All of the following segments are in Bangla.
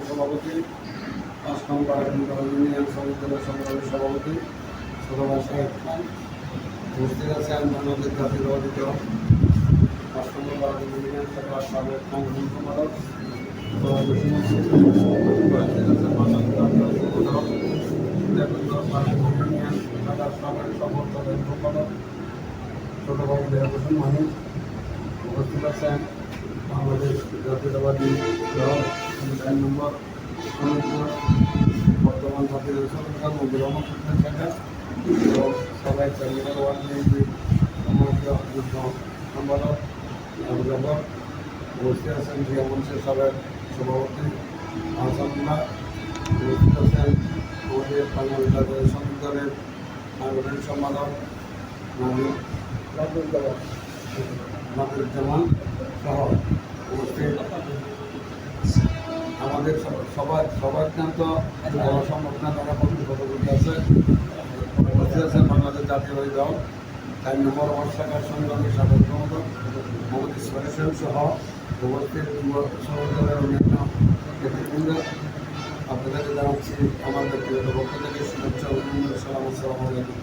সভাপতি, ৫ নং বারাকুন্ডা ইউনিয়ন সমিতির সংগ্রামী সভাপতি সদর সাহেব খান, উপস্থিত আছেন বাংলাদেশ জাতীয়তাবাদী দল ৫ নম্বর বারাকুন্ডা ইউনিয়ন সভার সাবেক সাংগঠনিক সম্পাদক, ছোটবাবু দেহ হোসেন মানি, উপস্থিত আছেন বাংলাদেশ জাতীয়তাবাদী দল ৪ নম্বর সমিতি বর্তমান জাতীয় সরকার মন্দির রহমান শাখা এবং সবাই ৪ নম্বর ওয়ার্ড বিএনপির যুদ্ধ সম্পাদক জবর, উপস্থিত আছেন জিয়া মঞ্চের সাবেক সভাপতি আহসানুল্লাহ, উপস্থিত আছেন আমাদের বাংলাদেশ জাতীয় শ্রমিক দলের সাংগঠনিক সম্পাদক নাদিরুজ্জামান সহ উপস্থিত আমাদের সবার অত্যন্ত বড় সংগঠন দ্বারা পদগুলি আছে। উপস্থিত আছেন বাংলাদেশ জাতীয়তাবাদী দল ৪ নম্বর ওয়ার্ড শাখার সংগ্রামী সাধারণ সম্পাদক মোহাম্মদ ইসমাইল হোসেন সহ উপস্থিত দলের অন্যান্য নেতৃবৃন্দ। আপনাদেরকে জানাচ্ছি আমার ব্যক্তিগত পক্ষ থেকে শুভেচ্ছা অভিনন্দন, সালাম আসসালামু আলাইকুম।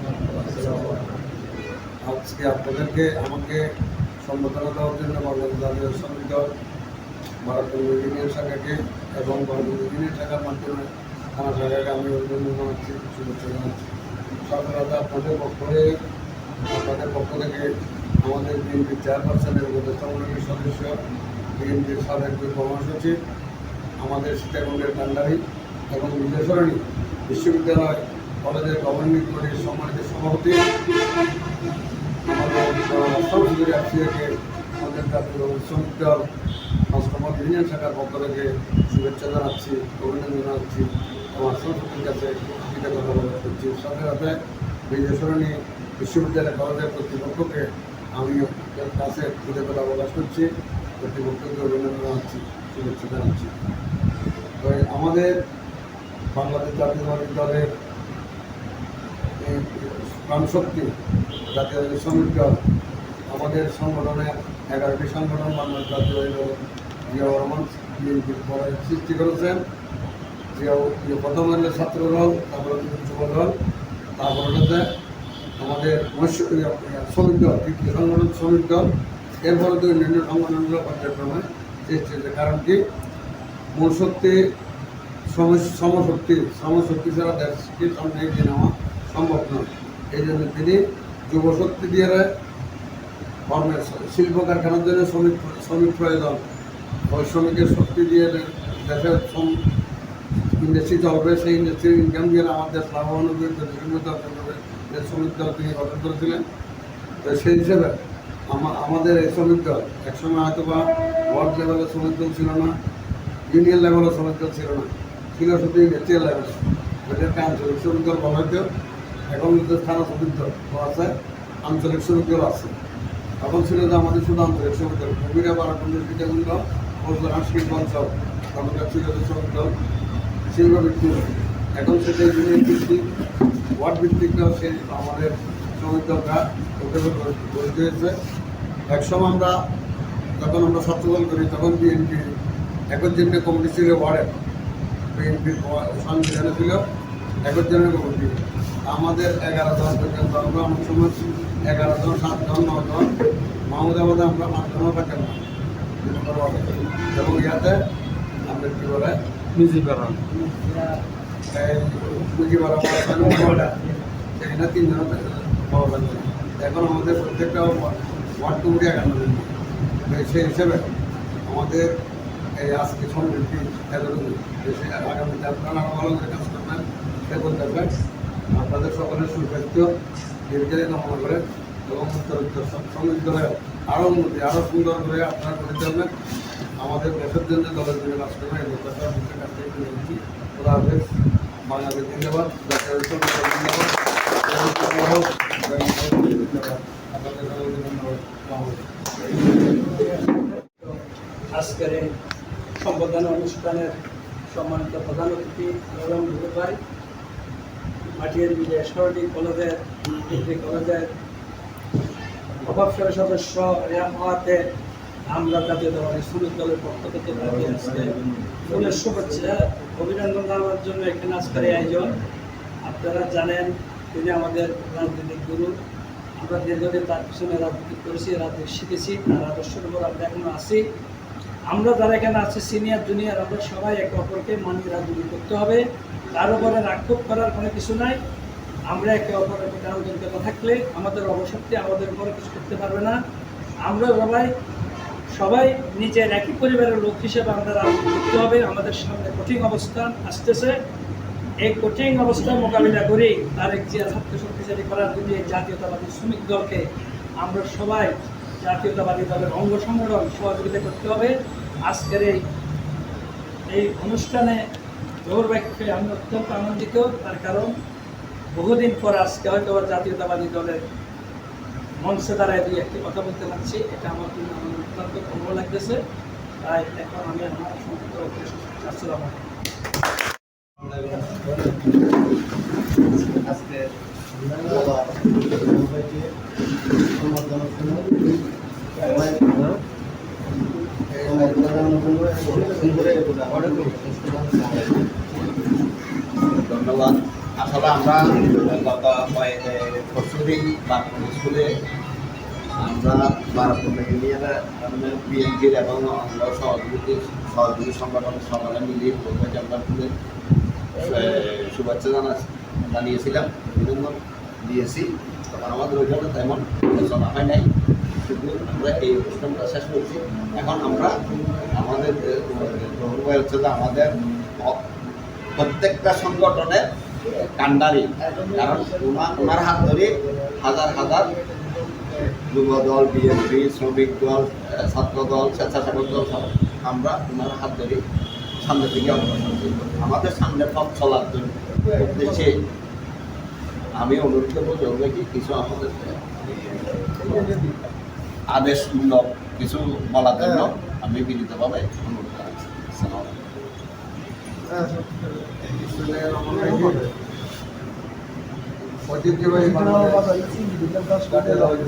আজকে আপনাদেরকে আমাকে সম্বোধনা দেওয়ার জন্য বাংলাদেশ জাতীয় শ্রমিক দল বারাকুন্ডা ইউনিয়ন শাখাকে এবং বারাকুন্ডা ইউনিয়ন শাখার মাধ্যমে থানা শাখাকে আমি অভিনন্দন জানাচ্ছি, শুভেচ্ছা জানাচ্ছি। সাধারণত আপনাদের পক্ষ থেকে আমাদের বিএনপির চেয়ারপারসনের উপদেষ্টামণ্ডলীর সদস্য, বিএনপির সাবেক মহাসচিব, আমাদের সীতাকুণ্ডের কান্ডারি এবং বিদ্যাসরণী বিশ্ববিদ্যালয় কলেজের গভর্নিং বডির সম্মানিত সভাপতি আমাদের রাষ্ট্রীয়কে আমাদের জাতীয় শ্রমিক দল ৫ নম্বর ইউনিয়ন শাখার পক্ষ থেকে শুভেচ্ছা জানাচ্ছি, অভিনন্দন জানাচ্ছি, আমার সংসদের কাছে কৃতজ্ঞতা প্রকাশ করছি। সাথে সাথে বিদ্যাসরণী বিশ্ববিদ্যালয় কলেজের কর্তৃপক্ষকে আমি কাছে কৃতজ্ঞতা প্রকাশ করছি, কর্তৃপক্ষকে অভিনন্দন জানাচ্ছি, শুভেচ্ছা জানাচ্ছি। তো আমাদের বাংলাদেশ জাতীয়তাবাদী দলের প্রাণশক্তি জাতীয়তাবাদী শ্রমিক দল, আমাদের সংগঠনে 11টি সংগঠন বাংলাদেশ জাতীয়তাবাদী দল জিয়াউর রহমান বিএনপির পরে সৃষ্টি করেছেন। প্রথম হলে ছাত্র দল, তারপরে যুব দল, তারপরে হচ্ছে আমাদের শ্রমিক দল, তৃতীয় সংগঠন শ্রমিক দল, এরপরে তো অন্যান্য সংগঠনগুলো পর্যায়ক্রমে সৃষ্টি হয়েছে। কারণ কি, মূল শক্তি শ্রমশক্তি ছাড়া দেশকে সামনে এগিয়ে নেওয়া সম্ভব নয়। এই জন্য তিনি যুবশক্তি দিয়ে কর্মের শিল্প কারখানার জন্য শ্রমিক প্রয়োজন, ওই শ্রমিকের শক্তি দিয়ে দেশের ইন্ডাস্ট্রি চলবে, সেই ইন্ডাস্ট্রির ইনকাম দিয়ে আমার দেশ লাভবান হবে, দেশের মধ্যে শ্রমিক দল তিনি গঠন করেছিলেন। তো সেই হিসেবে আমাদের এই শ্রমিক দল একসময় হয়তো বা ওয়ার্ড লেভেলের শ্রমিক দল ছিল না, ইউনিয়ন লেভেলের শ্রমিক দল ছিল না, ছিল শুধু ইন্ডাস্ট্রিয়াল লেভেল, এদেরকে আঞ্চলিক শ্রমিক দল বলা হইতো। এখন কিন্তু স্থানীয় শ্রমিক দল আছে, আঞ্চলিক শ্রমিক দল আছে। তখন ছিল যে আমাদের শুধু আঞ্চলিক শ্রমিক দল, কুমিরা বারাকুন্ডা সীতাকুণ্ড সাংস্কৃতিক অঞ্চল, তখনকার ছিল যে শ্রমিক দল শিল্প ভিত্তিক। এখন সেটা ইউনিয়ন ভিত্তিক, ওয়ার্ড ভিত্তিকটাও সেই আমাদের শ্রমিক দলটা গঠিত হয়েছে। একসময় আমরা যখন ছাত্রদল করি তখন বিএনপি একজনের কমিটি ছিল ওয়ার্ডের, বিএনপির সংবিধানে ছিল একজনের কমিটি। আমাদের 11 জন পর্যন্ত আমরা অনেক সময় 11 জন, 7 জন, 9 জন, মাহমুদাবাদে আমরা 5 জনও থাকেন না এবং ইয়াতে আমরা কী বলে মুজিবারা সেখানে 3 জন পাওয়া যাবে। এখন আমাদের প্রত্যেকটা ওয়ার্ড কমিটি 11 জন। সেই হিসেবে আমাদের এই আজকে সমৃদ্ধি দেশে আগামীতে আপনারা আরও ভালো করে কাজ করবেন, সে বলতে পারবেন। আপনাদের সকলের সুস্বাস্থ্য দীর্ঘায়ী কামনা করে এবং উত্তরোত্তর শ্রমিক দলের আরও উন্নতি, আরও সুন্দর করে আপনারা করে দেবেন। আমাদের দেশের জন্য দলের জন্য কাজ করবেন, এই প্রত্যাশা আপনাদের কাছ থেকে তুলে দিচ্ছি। খোদা হাফেজ। বাংলাদেশ জিন্দাবাদ, জাতীয় জিন্দাবাদ, আপনাদের ধন্যবাদ। আজকের এই সম্বোধনা অনুষ্ঠানের সম্মানিত প্রধান অতিথি নরম ভাই, মাটিয়ার বিদ্যাসরণী কলেজের ডিগ্রি কলেজের প্রভাবশালী সদস্য রেহাতে আমরা জাতীয়তাবাদী শ্রমিক দলের পক্ষ থেকে তাকে আজকে ফুলের শুভেচ্ছা অভিনন্দন জানানোর জন্য এখানে আজকের এই আয়োজন। আপনারা জানেন তিনি আমাদের রাজনৈতিক গুরু। আমরা দীর্ঘদিন তার পিছনে রাজনীতি করেছি, রাজনীতি শিখেছি, তার আদর্শের উপর আমরা এখনো আছি। আমরা যারা এখানে আছি সিনিয়র জুনিয়র, আমরা সবাই একে অপরকে মানিয়ে রাজনীতি করতে হবে। তার উপরে রাক্ষোভ করার কোনো কিছু নাই। আমরা একে অপরের প্রতি আন্তরিকতা থাকলে আমাদের অবশক্তি আমাদের উপরে কিছু করতে পারবে না। আমরা সবাই নিজের একই পরিবারের লোক হিসেবে আমরা রাজনীতি করতে হবে। আমাদের সামনে কঠিন অবস্থান আসতেছে। এই কঠিন অবস্থার মোকাবিলা করে তারেক জিয়া ছাত্র শক্তিশালী করার জন্য এই জাতীয়তাবাদী শ্রমিক দলকে আমরা সবাই জাতীয়তাবাদী দলের অঙ্গ সংগঠন সহযোগিতা করতে হবে। আজকের এই অনুষ্ঠানে জোহর ভাইকে আমি অত্যন্ত আনন্দিত। তার কারণ বহুদিন পর আজকে হয়তো জাতীয়তাবাদী দলের মঞ্চে দাঁড়ায় দিয়ে একটি কথা বলতে পারছি, এটা আমার জন্য আমার অত্যন্ত ভালো লাগতেছে। তাই এখন আমি আমার সংক্ষিপ্ত আসসালামু আলাইকুম। আজকে ধন্যবাদ। আসলে আমরা গত পরশুদিন বারাপুর স্কুলে আমরা বারাপুর ইউনিয়নের বিএনপির এবং অঙ্গ সহযোগী সংগঠনের সকালে মিলিয়ে আমরা শুভেচ্ছা জানিয়েছিলাম, অভিনন্দন দিয়েছি। তখন আমাদের ওইখানে তেমন আলোচনা হয় নাই, শুধু আমরা এই অনুষ্ঠানটা শেষ করছি। এখন আমরা আমাদের হচ্ছে যে আমাদের প্রত্যেকটা সংগঠনের কান্ডারি, কারণ ওনার হাত ধরে হাজার হাজার যুব দল, বিএনপি, শ্রমিক দল, ছাত্র দল, স্বেচ্ছাসেবক দল সব আমরা ওনার হাত ধরে সামনের দিকে অগ্রসর করব। আমাদের সামনে পথ চলার জন্য উদ্দেশ্যে আমি অনুরোধ করবো যে কি কিছু আমাদের আদেশমূলক কিছু বলার জন্য আমি বিনীতভাবে অনুরোধ করাচ্ছি। ঐতিহ্যবাহী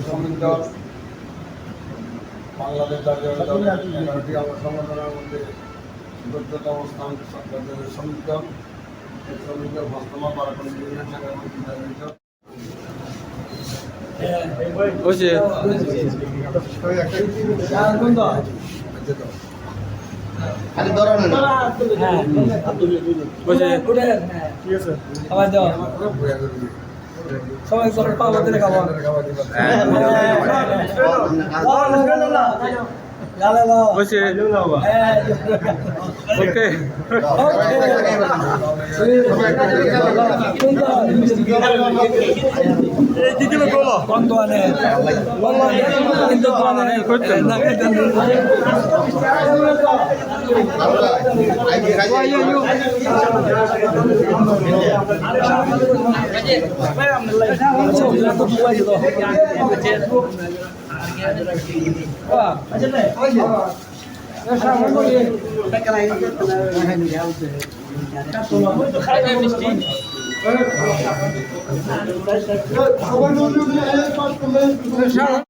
শ্রমিক দল বাংলাদেশ জাতীয় দলের 11টি অঙ্গ সংগঠনের মধ্যে সর্বোচ্চতম স্থান শ্রমিক দল। এই শ্রমিক দল বর্তমান বারাপুর ইউনিয়ন শাখার মধ্যে নির্ধারিত। খালি ধরো না সবাই পাবো দিলে খাবো ওকে খারাপ